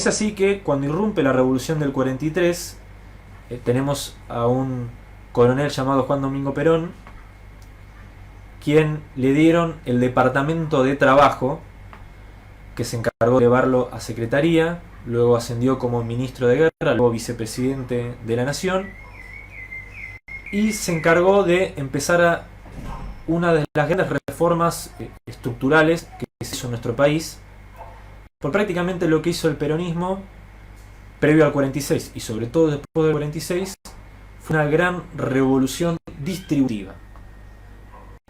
Es así que cuando irrumpe la revolución del 43, tenemos a un coronel llamado Juan Domingo Perón, quien le dieron el departamento de trabajo, que se encargó de llevarlo a secretaría, luego ascendió como ministro de guerra, luego vicepresidente de la nación, y se encargó de empezar a una de las grandes reformas estructurales que se hizo en nuestro país, por prácticamente lo que hizo el peronismo previo al 46 y sobre todo después del 46, fue una gran revolución distributiva.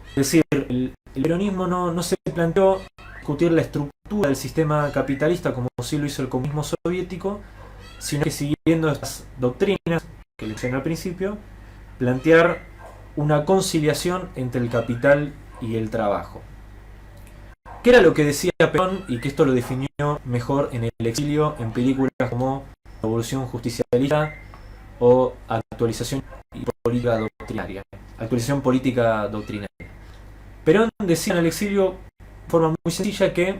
Es decir, el peronismo no se planteó discutir la estructura del sistema capitalista como sí lo hizo el comunismo soviético, sino que siguiendo estas doctrinas que mencioné al principio, plantear una conciliación entre el capital y el trabajo. ¿Qué era lo que decía Perón? Y que esto lo definió mejor en el exilio en películas como Revolución Justicialista o Actualización Política Doctrinaria. Actualización Política Doctrinaria. Perón decía en el exilio de forma muy sencilla que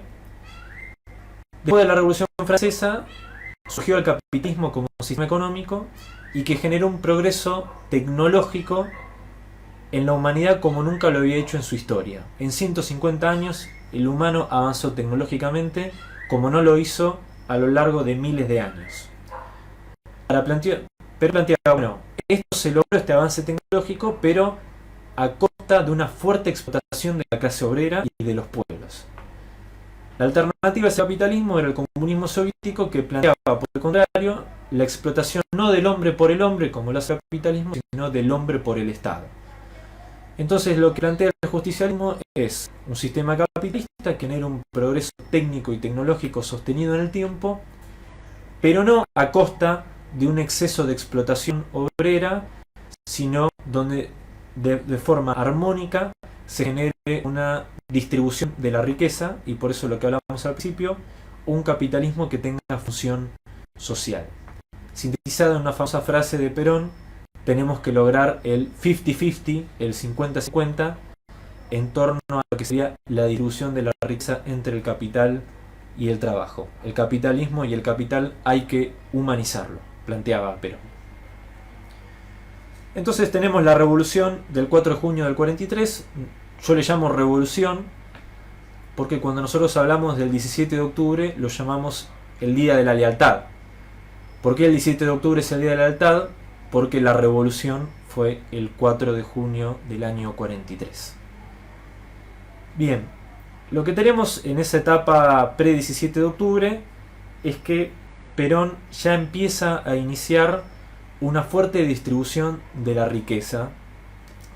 después de la Revolución Francesa surgió el capitalismo como sistema económico y que generó un progreso tecnológico en la humanidad como nunca lo había hecho en su historia. En 150 años el humano avanzó tecnológicamente como no lo hizo a lo largo de miles de años. Pero planteaba, bueno, esto se logró, este avance tecnológico, pero a costa de una fuerte explotación de la clase obrera y de los pueblos. La alternativa a ese capitalismo era el comunismo soviético, que planteaba, por el contrario, la explotación no del hombre por el hombre, como lo hace el capitalismo, sino del hombre por el Estado. Entonces lo que plantea el justicialismo es un sistema capitalista que genera un progreso técnico y tecnológico sostenido en el tiempo, pero no a costa de un exceso de explotación obrera, sino donde de forma armónica se genere una distribución de la riqueza, y por eso lo que hablábamos al principio, un capitalismo que tenga función social. Sintetizado en una famosa frase de Perón, tenemos que lograr el 50-50, el 50-50, en torno a lo que sería la distribución de la riqueza entre el capital y el trabajo. El capitalismo y el capital hay que humanizarlo, planteaba Perón. Entonces tenemos la revolución del 4 de junio del 43, yo le llamo revolución porque cuando nosotros hablamos del 17 de octubre lo llamamos el Día de la Lealtad. ¿Por qué el 17 de octubre es el Día de la Lealtad? Porque la revolución fue el 4 de junio del año 43. Bien, lo que tenemos en esa etapa pre-17 de octubre es que Perón ya empieza a iniciar una fuerte distribución de la riqueza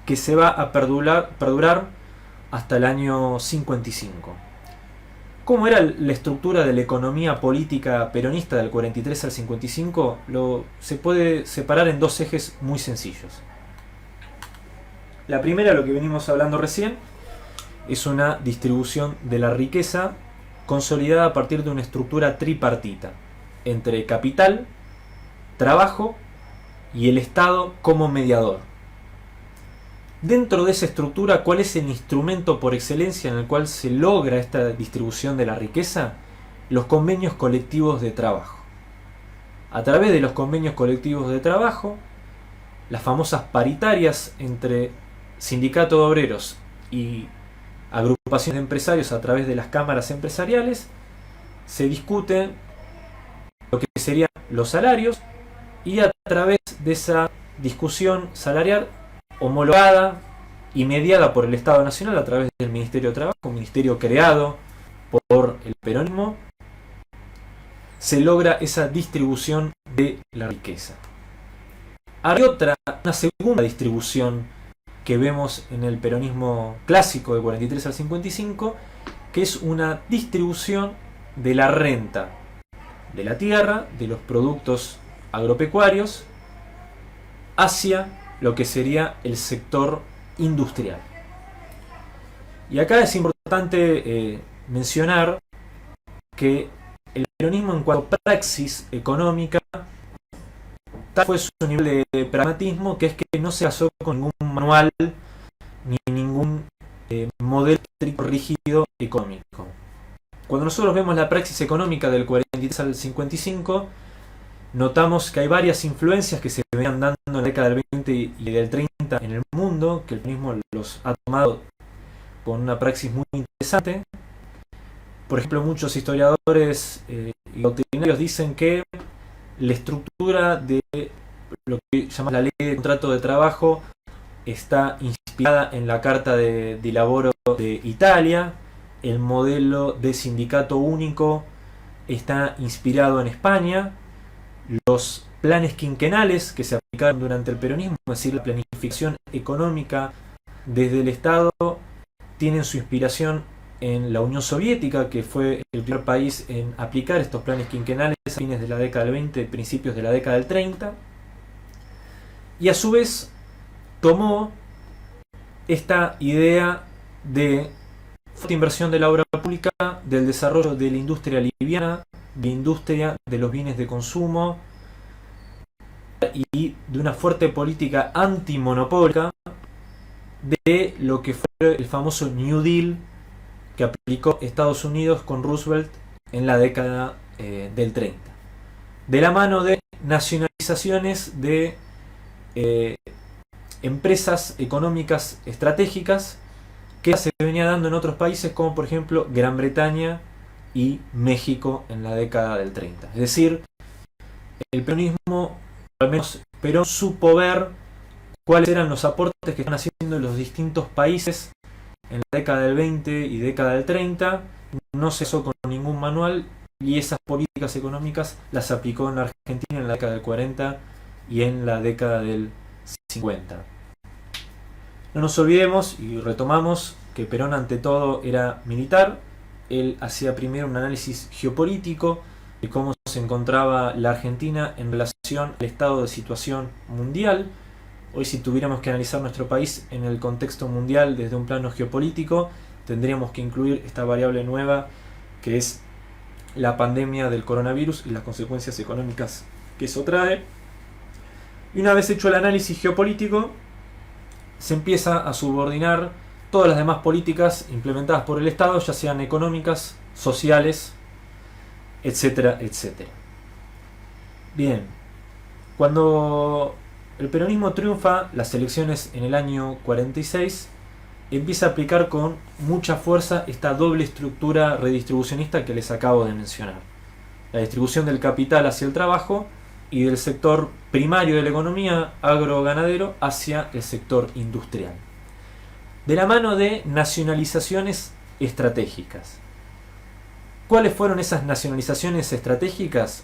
que se va a perdurar hasta el año 55. ¿Cómo era la estructura de la economía política peronista del 43 al 55? Se puede separar en dos ejes muy sencillos. La primera, lo que venimos hablando recién, es una distribución de la riqueza consolidada a partir de una estructura tripartita entre capital, trabajo y el Estado como mediador. Dentro de esa estructura, ¿cuál es el instrumento por excelencia en el cual se logra esta distribución de la riqueza? Los convenios colectivos de trabajo. A través de los convenios colectivos de trabajo, las famosas paritarias entre sindicatos de obreros y agrupaciones de empresarios a través de las cámaras empresariales, se discuten lo que serían los salarios, y a través de esa discusión salarial homologada y mediada por el Estado Nacional a través del Ministerio de Trabajo, un ministerio creado por el peronismo, se logra esa distribución de la riqueza. Hay una segunda distribución que vemos en el peronismo clásico de 43 al 55, que es una distribución de la renta de la tierra, de los productos agropecuarios, hacia lo que sería el sector industrial. Y acá es importante mencionar que el peronismo, en cuanto a praxis económica, tal fue su nivel de pragmatismo, que es que no se basó con ningún manual ni ningún modelo rígido económico. Cuando nosotros vemos la praxis económica del 40 43 al 55, notamos que hay varias influencias que se venían dando en la década del 20 y del 30 en el mundo, que el peronismo los ha tomado con una praxis muy interesante. Por ejemplo, muchos historiadores y doctrinarios dicen que la estructura de lo que llaman la ley de contrato de trabajo está inspirada en la Carta de Lavoro de Italia. El modelo de sindicato único está inspirado en España. Los planes quinquenales que se aplicaron durante el peronismo, es decir, la planificación económica desde el Estado, tienen su inspiración en la Unión Soviética, que fue el primer país en aplicar estos planes quinquenales a fines de la década del 20, principios de la década del 30. Y a su vez tomó esta idea de fuerte inversión de la obra pública, del desarrollo de la industria liviana, de industria de los bienes de consumo y de una fuerte política antimonopólica, de lo que fue el famoso New Deal que aplicó Estados Unidos con Roosevelt en la década del 30. De la mano de nacionalizaciones de empresas económicas estratégicas que se venía dando en otros países como por ejemplo Gran Bretaña y México en la década del 30. Es decir, el peronismo, al menos Perón, supo ver cuáles eran los aportes que están haciendo los distintos países en la década del 20 y década del 30. No se hizo con ningún manual y esas políticas económicas las aplicó en la Argentina en la década del 40 y en la década del 50. No nos olvidemos y retomamos que Perón ante todo era militar. Él hacía primero un análisis geopolítico de cómo se encontraba la Argentina en relación al estado de situación mundial. Hoy, si tuviéramos que analizar nuestro país en el contexto mundial desde un plano geopolítico, tendríamos que incluir esta variable nueva que es la pandemia del coronavirus y las consecuencias económicas que eso trae. Y una vez hecho el análisis geopolítico, se empieza a subordinar todas las demás políticas implementadas por el Estado, ya sean económicas, sociales, etcétera, etcétera. Bien, cuando el peronismo triunfa las elecciones en el año 46, empieza a aplicar con mucha fuerza esta doble estructura redistribucionista que les acabo de mencionar. La distribución del capital hacia el trabajo y del sector primario de la economía agroganadero hacia el sector industrial. De la mano de nacionalizaciones estratégicas. ¿Cuáles fueron esas nacionalizaciones estratégicas?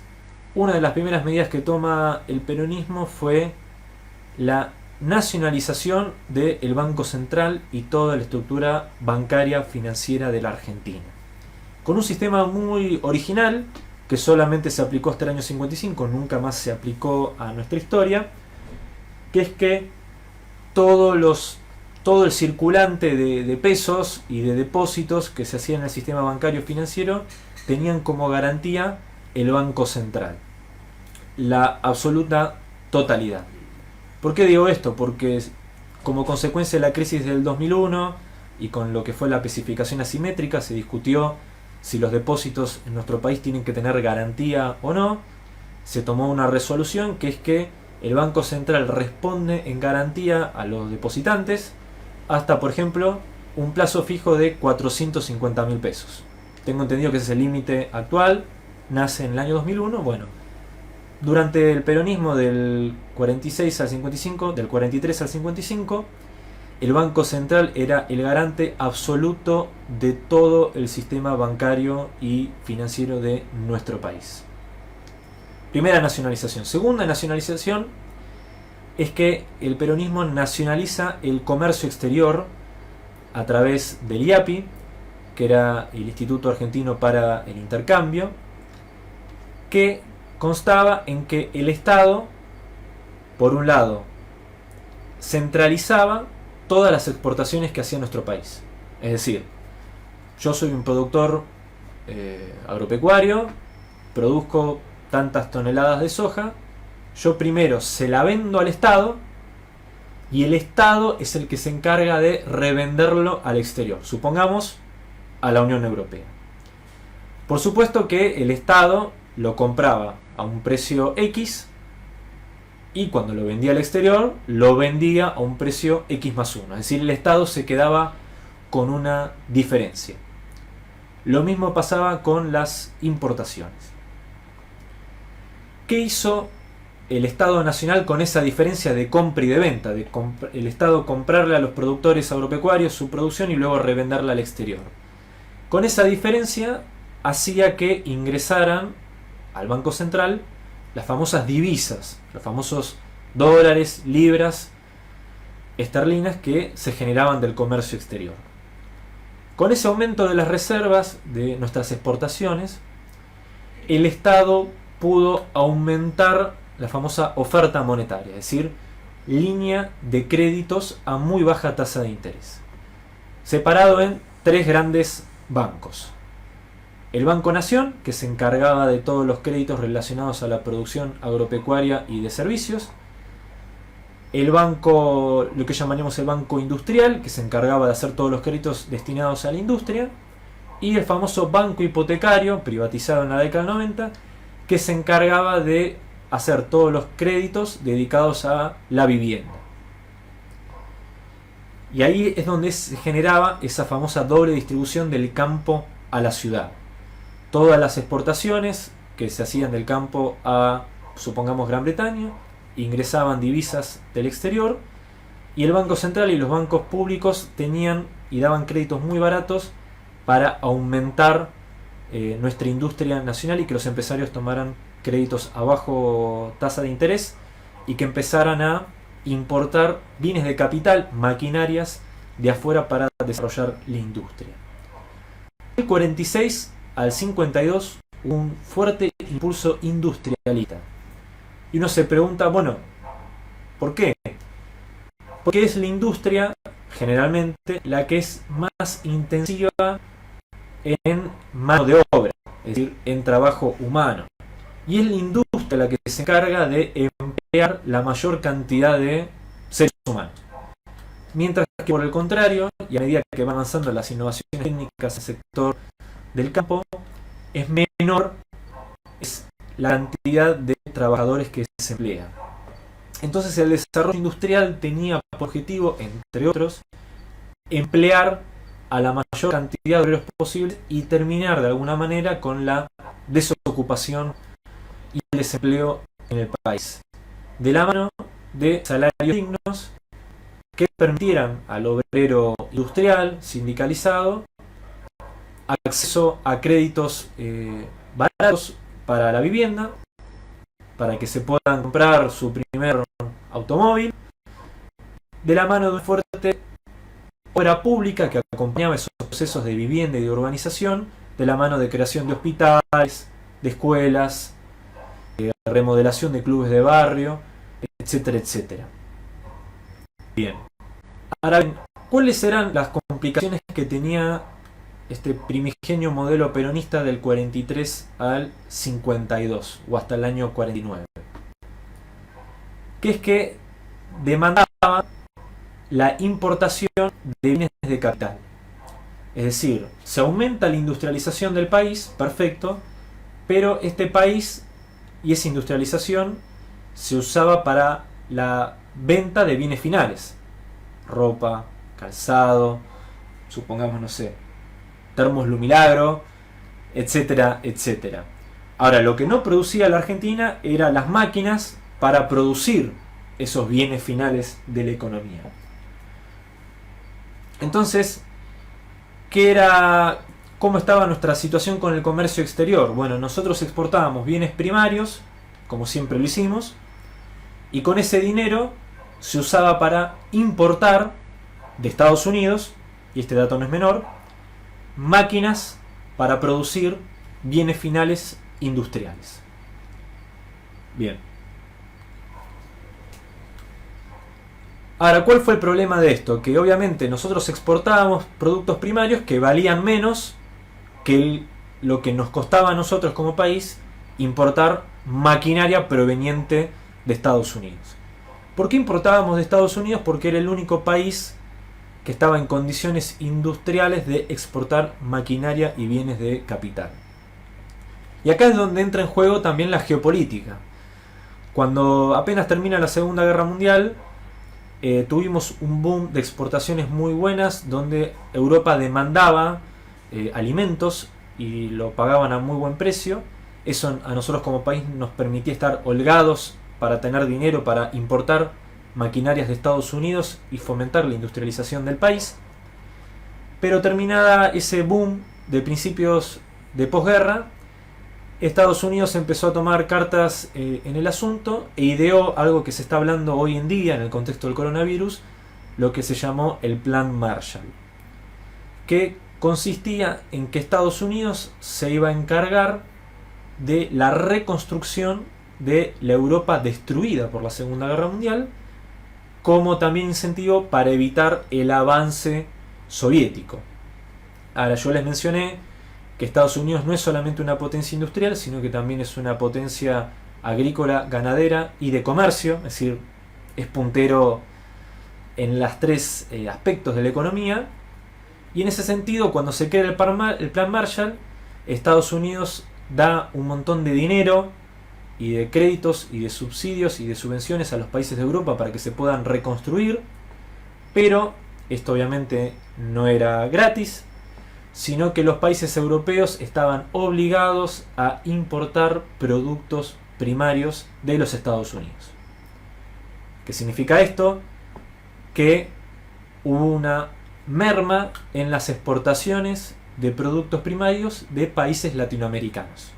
Una de las primeras medidas que toma el peronismo fue la nacionalización del Banco Central y toda la estructura bancaria financiera de la Argentina. Con un sistema muy original que solamente se aplicó hasta el año 55, nunca más se aplicó a nuestra historia, que es que todo el circulante de pesos y de depósitos que se hacían en el sistema bancario financiero tenían como garantía el Banco Central, la absoluta totalidad. ¿Por qué digo esto? Porque como consecuencia de la crisis del 2001 y con lo que fue la especificación asimétrica, se discutió si los depósitos en nuestro país tienen que tener garantía o no. Se tomó una resolución que es que el Banco Central responde en garantía a los depositantes hasta, por ejemplo, un plazo fijo de 450.000 pesos. Tengo entendido que ese es el límite actual, nace en el año 2001. Bueno, durante el peronismo del 46 al 55, del 43 al 55, el Banco Central era el garante absoluto de todo el sistema bancario y financiero de nuestro país. Primera nacionalización. Segunda nacionalización es que el peronismo nacionaliza el comercio exterior a través del IAPI, que era el Instituto Argentino para el Intercambio, que constaba en que el Estado, por un lado, centralizaba todas las exportaciones que hacía nuestro país. Es decir, yo soy un productor agropecuario, produzco tantas toneladas de soja, yo primero se la vendo al Estado y el Estado es el que se encarga de revenderlo al exterior, supongamos a la Unión Europea. Por supuesto que el Estado lo compraba a un precio X y cuando lo vendía al exterior lo vendía a un precio X más 1. Es decir, el Estado se quedaba con una diferencia. Lo mismo pasaba con las importaciones. ¿Qué hizo el Estado Nacional con esa diferencia de compra y de venta? El Estado comprarle a los productores agropecuarios su producción y luego revenderla al exterior. Con esa diferencia hacía que ingresaran al Banco Central las famosas divisas, los famosos dólares, libras, esterlinas que se generaban del comercio exterior. Con ese aumento de las reservas de nuestras exportaciones, el Estado pudo aumentar la famosa oferta monetaria, es decir, línea de créditos a muy baja tasa de interés, separado en tres grandes bancos. El Banco Nación, que se encargaba de todos los créditos relacionados a la producción agropecuaria y de servicios. El banco, lo que llamaríamos el Banco Industrial, que se encargaba de hacer todos los créditos destinados a la industria. Y el famoso Banco Hipotecario, privatizado en la década del 90, que se encargaba de hacer todos los créditos dedicados a la vivienda. Y ahí es donde se generaba esa famosa doble distribución del campo a la ciudad. Todas las exportaciones que se hacían del campo a, supongamos, Gran Bretaña, ingresaban divisas del exterior, y el Banco Central y los bancos públicos tenían y daban créditos muy baratos para aumentar nuestra industria nacional y que los empresarios tomaran créditos a bajo tasa de interés y que empezaran a importar bienes de capital, maquinarias de afuera para desarrollar la industria. Del 46 al 52 hubo un fuerte impulso industrialista. Y uno se pregunta, bueno, ¿por qué? Porque es la industria generalmente la que es más intensiva en mano de obra, es decir, en trabajo humano. Y es la industria la que se encarga de emplear la mayor cantidad de seres humanos. Mientras que por el contrario, y a medida que van avanzando las innovaciones técnicas en el sector del campo, es menor la cantidad de trabajadores que se emplean. Entonces el desarrollo industrial tenía por objetivo, entre otros, emplear a la mayor cantidad de obreros posibles y terminar de alguna manera con la desocupación y el desempleo en el país, de la mano de salarios dignos que permitieran al obrero industrial sindicalizado acceso a créditos baratos para la vivienda, para que se puedan comprar su primer automóvil, de la mano de una fuerte obra pública que acompañaba esos procesos de vivienda y de urbanización, de la mano de creación de hospitales, de escuelas, remodelación de clubes de barrio, etcétera, etcétera. Bien. Ahora bien, ¿cuáles eran las complicaciones que tenía este primigenio modelo peronista del 43 al 52 o hasta el año 49? Que es que demandaba la importación de bienes de capital. Es decir, se aumenta la industrialización del país, perfecto, pero este país y esa industrialización se usaba para la venta de bienes finales, ropa, calzado, supongamos, no sé, termos Lumilagro, etcétera, etcétera. Ahora, lo que no producía la Argentina eran las máquinas para producir esos bienes finales de la economía. Entonces, ¿cómo estaba nuestra situación con el comercio exterior? Bueno, nosotros exportábamos bienes primarios, como siempre lo hicimos, y con ese dinero se usaba para importar de Estados Unidos, y este dato no es menor, máquinas para producir bienes finales industriales. Bien. Ahora, ¿cuál fue el problema de esto? Que obviamente nosotros exportábamos productos primarios que valían menos que lo que nos costaba a nosotros como país importar maquinaria proveniente de Estados Unidos. ¿Por qué importábamos de Estados Unidos? Porque era el único país que estaba en condiciones industriales de exportar maquinaria y bienes de capital. Y acá es donde entra en juego también la geopolítica. Cuando apenas termina la Segunda Guerra Mundial, tuvimos un boom de exportaciones muy buenas donde Europa demandaba alimentos y lo pagaban a muy buen precio. Eso a nosotros como país nos permitía estar holgados para tener dinero para importar maquinarias de Estados Unidos y fomentar la industrialización del país. Pero terminada ese boom de principios de posguerra, Estados Unidos empezó a tomar cartas en el asunto e ideó algo que se está hablando hoy en día en el contexto del coronavirus, lo que se llamó el Plan Marshall, que consistía en que Estados Unidos se iba a encargar de la reconstrucción de la Europa destruida por la Segunda Guerra Mundial, como también incentivo para evitar el avance soviético. Ahora, yo les mencioné que Estados Unidos no es solamente una potencia industrial, sino que también es una potencia agrícola, ganadera y de comercio, es decir, es puntero en los tres aspectos de la economía. Y en ese sentido, cuando se crea el Plan Marshall, Estados Unidos da un montón de dinero y de créditos y de subsidios y de subvenciones a los países de Europa para que se puedan reconstruir, pero esto obviamente no era gratis, sino que los países europeos estaban obligados a importar productos primarios de los Estados Unidos. ¿Qué significa esto? Que hubo una merma en las exportaciones de productos primarios de países latinoamericanos.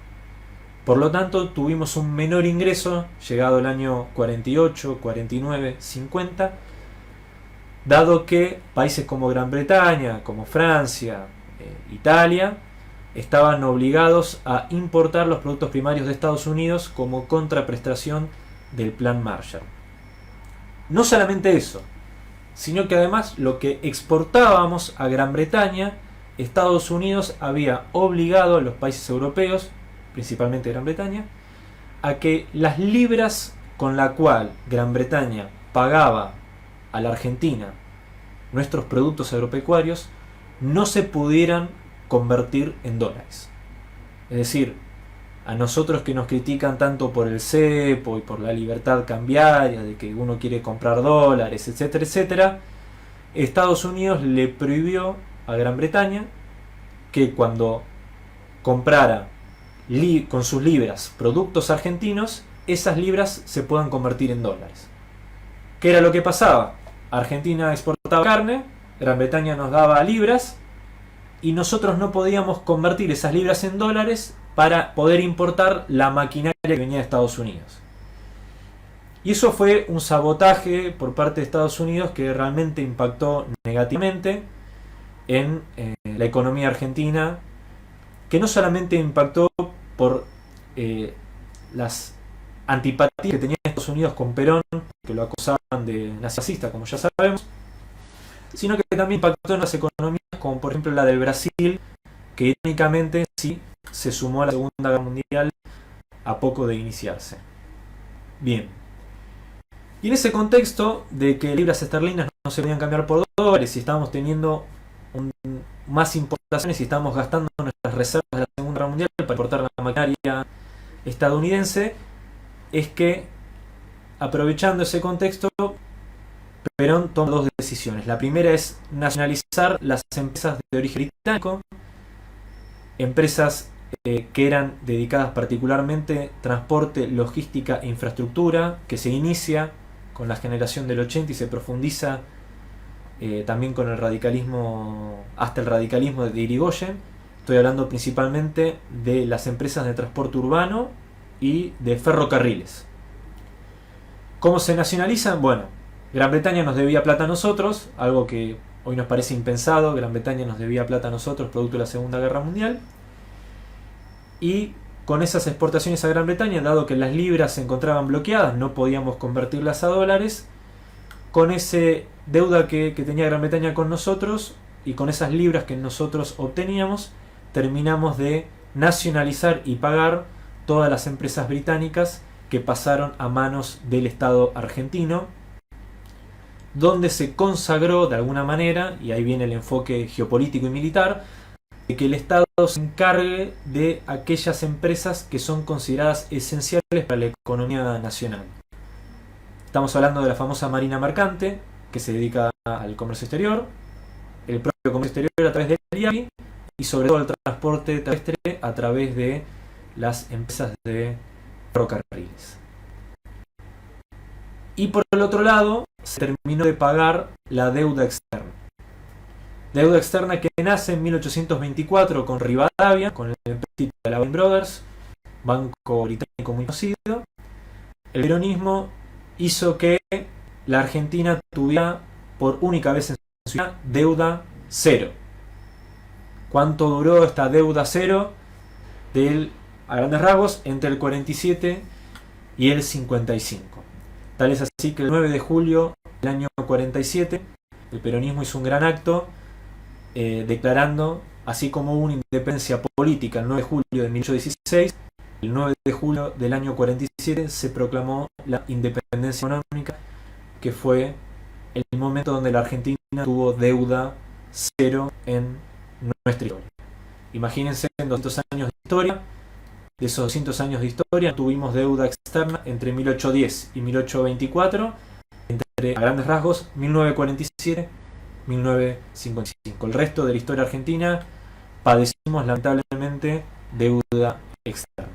Por lo tanto, tuvimos un menor ingreso llegado el año 48, 49, 50, dado que países como Gran Bretaña, como Francia, Italia, estaban obligados a importar los productos primarios de Estados Unidos como contraprestación del Plan Marshall. No solamente eso, sino que además lo que exportábamos a Gran Bretaña, Estados Unidos había obligado a los países europeos, principalmente Gran Bretaña, a que las libras con la cual Gran Bretaña pagaba a la Argentina nuestros productos agropecuarios no se pudieran convertir en dólares. Es decir, a nosotros que nos critican tanto por el cepo y por la libertad cambiaria, de que uno quiere comprar dólares, etcétera, etcétera, Estados Unidos le prohibió a Gran Bretaña que cuando comprara con sus libras productos argentinos, esas libras se puedan convertir en dólares. ¿Qué era lo que pasaba? Argentina exportaba carne, Gran Bretaña nos daba libras y nosotros no podíamos convertir esas libras en dólares para poder importar la maquinaria que venía de Estados Unidos. Y eso fue un sabotaje por parte de Estados Unidos que realmente impactó negativamente en la economía argentina, que no solamente impactó por las antipatías que tenía Estados Unidos con Perón, que lo acusaban de nazista, como ya sabemos, sino que también impactó en las economías como por ejemplo la del Brasil, que irónicamente sí se sumó a la Segunda Guerra Mundial a poco de iniciarse. Bien. Y en ese contexto de que libras esterlinas no se podían cambiar por dólares y estábamos teniendo más importaciones y estábamos gastando nuestras reservas de la Segunda Guerra Mundial para importar la maquinaria estadounidense, es que aprovechando ese contexto Perón toma dos decisiones. La primera es nacionalizar las empresas de origen británico, empresas que eran dedicadas particularmente transporte, logística e infraestructura, que se inicia con la generación del 80 y se profundiza también con el radicalismo, hasta el radicalismo de Irigoyen. Estoy hablando principalmente de las empresas de transporte urbano y de ferrocarriles. ¿Cómo se nacionalizan? Bueno, Gran Bretaña nos debía plata a nosotros, algo que hoy nos parece impensado. Gran Bretaña nos debía plata a nosotros producto de la Segunda Guerra Mundial. Y con esas exportaciones a Gran Bretaña, dado que las libras se encontraban bloqueadas, no podíamos convertirlas a dólares, con esa deuda que tenía Gran Bretaña con nosotros y con esas libras que nosotros obteníamos, terminamos de nacionalizar y pagar todas las empresas británicas que pasaron a manos del Estado argentino, donde se consagró de alguna manera, y ahí viene el enfoque geopolítico y militar, de que el Estado se encargue de aquellas empresas que son consideradas esenciales para la economía nacional. Estamos hablando de la famosa Marina Mercante, que se dedica al comercio exterior, el propio comercio exterior a través del IAPI y sobre todo el transporte terrestre a través de las empresas de ferrocarriles. Y por el otro lado, se terminó de pagar la deuda externa. Deuda externa que nace en 1824 con Rivadavia, con el empréstito de la Lehman Brothers, banco británico muy conocido. El peronismo hizo que la Argentina tuviera por única vez en su vida deuda cero. ¿Cuánto duró esta deuda cero? A grandes rasgos, entre el 47 y el 55. Tal es así que el 9 de julio del año 47 el peronismo hizo un gran acto declarando, así como hubo una independencia política el 9 de julio de 1816, el 9 de julio del año 47 se proclamó la independencia económica, que fue el momento donde la Argentina tuvo deuda cero en nuestra historia. Imagínense, en 200 años de historia, de esos 200 años de historia, tuvimos deuda externa entre 1810 y 1824, entre, a grandes rasgos, 1947 1955. El resto de la historia argentina padecimos lamentablemente deuda externa.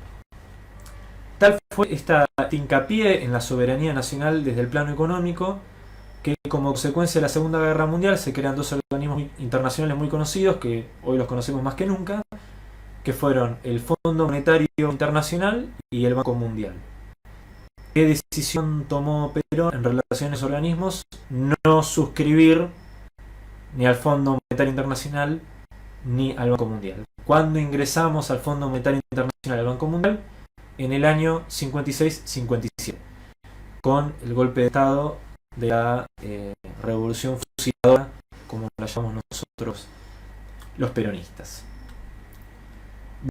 Tal fue este hincapié en la soberanía nacional desde el plano económico que como consecuencia de la Segunda Guerra Mundial se crean dos organismos internacionales muy conocidos que hoy los conocemos más que nunca, que fueron el Fondo Monetario Internacional y el Banco Mundial. ¿Qué decisión tomó Perón en relación a esos organismos? No suscribir ni al Fondo Monetario Internacional ni al Banco Mundial. ¿Cuándo ingresamos al Fondo Monetario Internacional y al Banco Mundial? En el año 56-57, con el golpe de Estado de la Revolución Fusiladora, como la llamamos nosotros los peronistas.